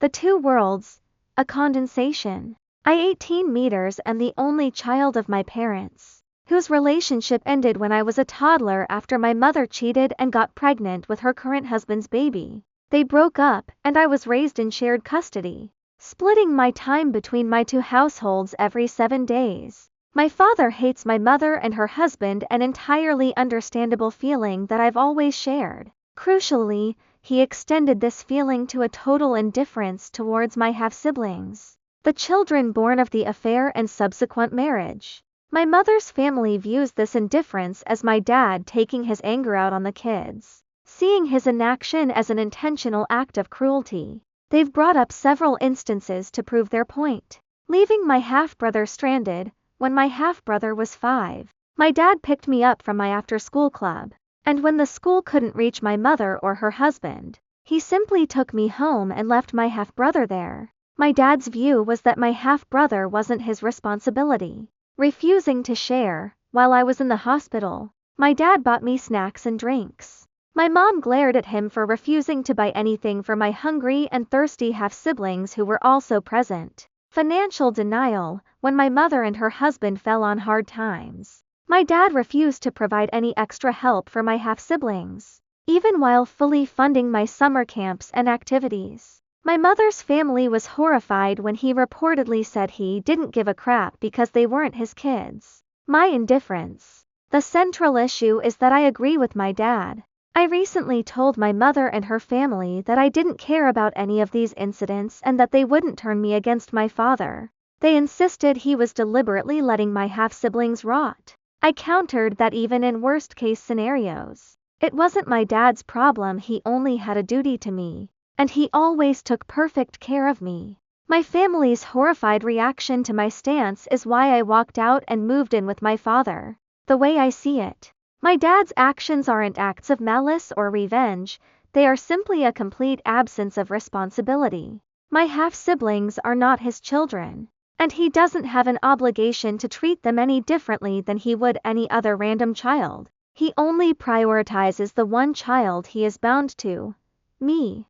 The Two Worlds, a condensation. I 18 meters and the only child of my parents, whose relationship ended when I was a toddler after my mother cheated and got pregnant with her current husband's baby. They broke up, and I was raised in shared custody, splitting my time between my two households every 7 days. My father hates my mother and her husband, an entirely understandable feeling that I've always shared. Crucially, he extended this feeling to a total indifference towards my half-siblings, the children born of the affair and subsequent marriage. My mother's family views this indifference as my dad taking his anger out on the kids, seeing his inaction as an intentional act of cruelty. They've brought up several instances to prove their point. Leaving my half-brother stranded, when my half-brother was 5, my dad picked me up from my after-school club, and when the school couldn't reach my mother or her husband, he simply took me home and left my half-brother there. My dad's view was that my half-brother wasn't his responsibility. Refusing to share, while I was in the hospital, my dad bought me snacks and drinks. My mom glared at him for refusing to buy anything for my hungry and thirsty half-siblings who were also present. Financial denial. When my mother and her husband fell on hard times, my dad refused to provide any extra help for my half-siblings, even while fully funding my summer camps and activities. My mother's family was horrified when he reportedly said he didn't give a crap because they weren't his kids. My indifference. The central issue is that I agree with my dad. I recently told my mother and her family that I didn't care about any of these incidents and that they wouldn't turn me against my father. They insisted he was deliberately letting my half-siblings rot. I countered that even in worst-case scenarios, it wasn't my dad's problem. He only had a duty to me, and he always took perfect care of me. My family's horrified reaction to my stance is why I walked out and moved in with my father. The way I see it, my dad's actions aren't acts of malice or revenge, they are simply a complete absence of responsibility. My half-siblings are not his children, and he doesn't have an obligation to treat them any differently than he would any other random child. He only prioritizes the one child he is bound to, me.